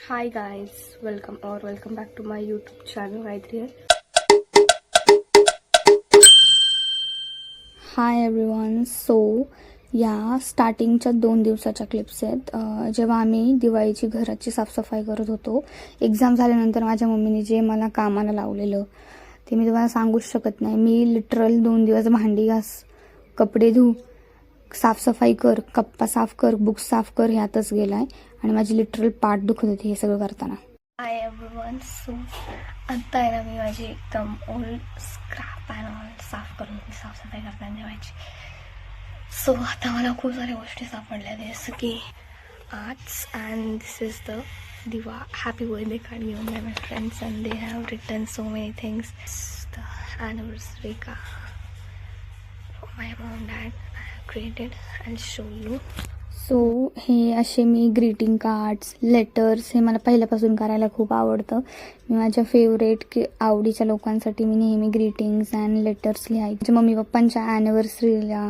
Hi guys, welcome back to my YouTube channel right here. Hi everyone. So या स्टार्टिंगच्या 2 दिवसाच्या clips आहेत जेव्हा आम्ही दिवाळीची घराची साफसफाई करत होतो. एक्झाम झाल्यानंतर माझ्या मम्मीने जे मला कामाला लावलेलं ते मी तुम्हाला सांगूच शकत नाही. मी लिटरल 2 दिवस भांडी घास, कपडे धु, साफसफाई कर, कप्पा साफ कर, बुक्स साफ कर ह्यातच गेलाय आणि माझी लिटरल पाठ दुखत होती हे सगळं करताना. Hi everyone. सो आता आहे ना मी माझी एकदम ओल्ड स्क्रॅप अँड ऑल साफ करून साफसफाई करताना ठेवायची. सो आता मला खूप साऱ्या गोष्टी सापडल्या जसं की arts and this is the दिवा happy birthday card given by my friends and they have written so many things. The anniversary card for my mom dad created. I'll show you. So हे असे मी greeting cards, letters हे मला पहिल्यापासून करायला खूप आवडतं. मी माझ्या फेवरेट आवडीच्या लोकांसाठी मी नेहमी ग्रीटिंग्स अँड लेटर्स लिहायचे. मम्मी पप्पांच्या ॲनिव्हर्सरीला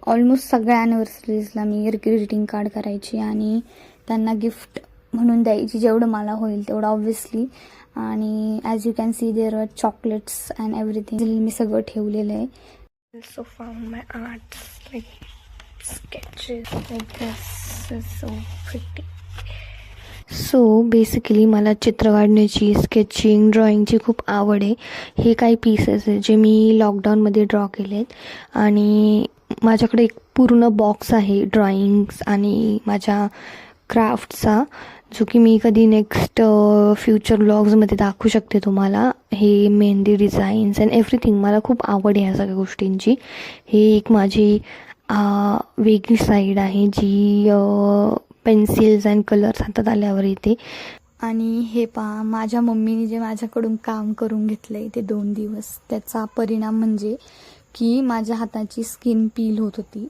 ऑलमोस्ट सगळ्या ॲनिव्हर्सरीजला मी ग्रीटिंग कार्ड करायची आणि त्यांना गिफ्ट म्हणून द्यायची जेवढं मला होईल तेवढं ऑब्व्हियसली. आणि as you can see there are chocolates and everything मी सगळं ठेवलेलं आहे. Also found my arts like sketches like this is so pretty. So basically मला चित्र काढण्याची, स्केचिंग, ड्रॉइंगची खूप आवड आहे. हे काही पीसेस आहे जे मी लॉकडाऊनमध्ये ड्रॉ केले आहेत आणि माझ्याकडे एक पूर्ण बॉक्स आहे ड्रॉइंग्स आणि माझ्या क्राफ्टचा, जो की मी कधी नेक्स्ट फ्युचर व्लॉग्समध्ये दाखवू शकते तुम्हाला. हे मेहंदी डिझाईन्स अँड एव्हरीथिंग मला खूप आवड आहे ह्या सगळ्या गोष्टींची. हे एक माझी वेगळी साईड आहे जी पेन्सिल्स अँड कलर्स हातात आल्यावर येते. आणि हे पहा माझ्या मम्मीने जे माझ्याकडून काम करून घेतलं आहे ते 2 दिवस, त्याचा परिणाम म्हणजे की माझ्या हाताची स्किन पील होत होती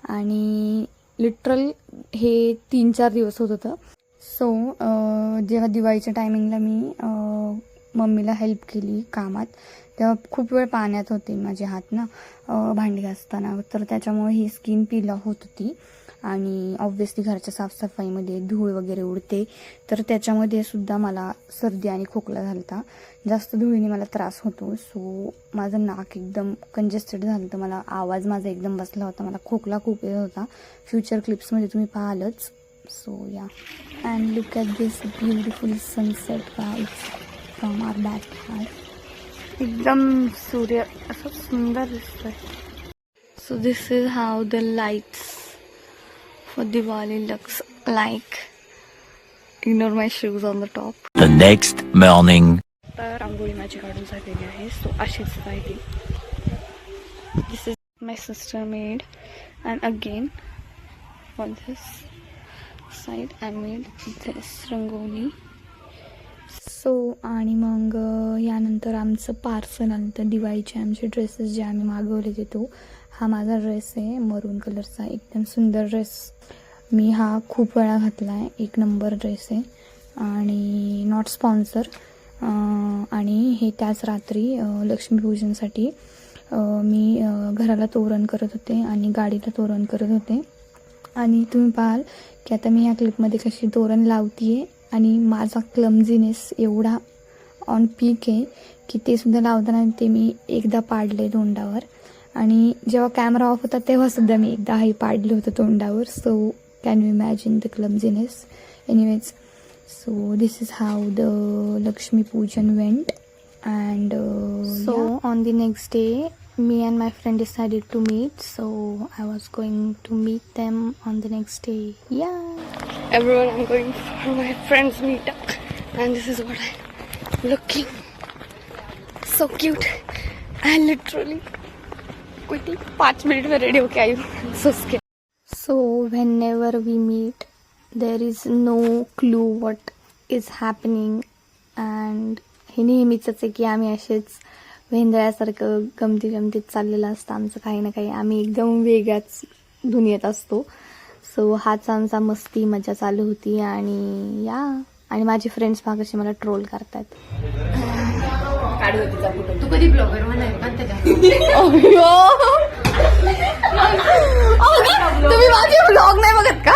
आणि लिटरल हे 3-4 दिवस होत होतं. सो जेव्हा दिवाळीच्या टायमिंगला मी मम्मीला हेल्प केली कामात तेव्हा खूप वेळ पाण्यात होते माझे हात ना भांडी घासताना, तर त्याच्यामुळे ही स्किन पील होत होती. आणि ऑब्व्हियसली घरच्या साफसफाईमध्ये धूळ वगैरे उडते, तर त्याच्यामध्ये सुद्धा मला सर्दी आणि खोकला झाला होता. जास्त धुळीने मला त्रास होतो. सो माझं नाक एकदम कंजेस्टेड झालं होतं, मला आवाज माझा एकदम बसला होता, मला खोकला खूप येत होता. फ्युचर क्लिप्समध्ये तुम्ही पाहालच. सो या and look at this beautiful sunset guys from our backyard. एकदम सूर्य असं सुंदर दिसतोय. So this is how the lights for Diwali looks like. Ignore my shoes on the top. The next morning. तर रांगोळी माझी काढून झालेली आहे. सो अशीच राहिली. This is my sister made and again on this side I made this rangoli. So आणि मग यानंतर आमचं पार्सल आलं तर दिवाळीचे आमचे ड्रेसेस जे आम्ही मागवले ते हा माझा ड्रेस आहे मरून कलरचा, एकदम सुंदर ड्रेस. मी हा खूप वेळा घातला आहे, 1 नंबर ड्रेस आहे आणि नॉट स्पॉन्सर. आणि हे त्याच रात्री लक्ष्मीपूजनसाठी मी घराला तोरण करत होते आणि गाडीला तोरण करत होते. आणि तुम्ही पाहाल की आता मी ह्या क्लिपमध्ये कशी तोरण लावते आहे आणि माझा क्लमझीनेस एवढा ऑन पीक आहे की ते सुद्धा लावताना ते मी एकदा पाडले तोंडावर आणि जेव्हा कॅमेरा ऑफ होता तेव्हा सुद्धा मी एकदा हे पाडलं होतं तोंडावर. So can you imagine the clumsiness. Anyways, so this is how the Lakshmi Pujan went. And so on the next day me and my friend decided to meet, so I was going to meet them on the next day. Yeah everyone, I'm going for my friend's meetup and this is what I'm looking so cute. I literally quickly 5 minutes में ready okay आई हूँ. So scared. So whenever we meet there is no clue what is happening and हे नेहमीच आहे की आम्ही असेच वेंदळ्यासारखं गमतीत चाललेलं असतं आमचं काही ना काही. आम्ही एकदम वेगळ्याच दुनियेत असतो. सो हाच आमचा मस्ती मजा चालू होती आणि या आणि माझे फ्रेंड्स पहा कसे मला ट्रोल करतात. तू कधी ब्लॉगर म्हणाल तुम्ही माझे ब्लॉग नाही बघत का?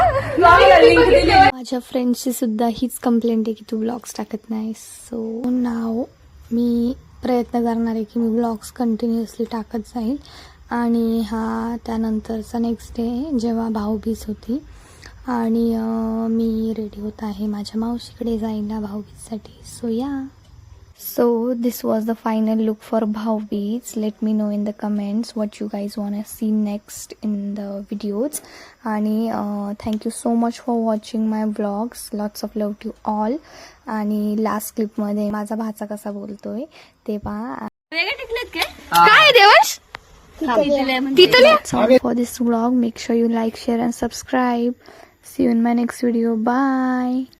माझ्या फ्रेंड्सची सुद्धा हीच कंप्लेंट आहे की तू ब्लॉग्स टाकत नाहीस. सो नाव मी प्रयत्न करणार आहे की मी ब्लॉग्स कंटिन्युअसली टाकत जाईल. आणि हा त्यानंतरचा नेक्स्ट डे जेव्हा भाऊबीज होती आणि मी रेडी होत आहे माझ्या मावशीकडे जायला भाऊबीजसाठी. सो या. So this was the final look for Bhau-Beej. Let me know in the comments what you guys want to see next in the videos. आणि thank you so much for watching my vlogs. Lots of love to all. आणि last क्लिपमध्ये माझा भाचा कसा बोलतोय ते पहा. काय देवश तिथं for this vlog. Make sure you like, share and subscribe. See you in my next video. Bye.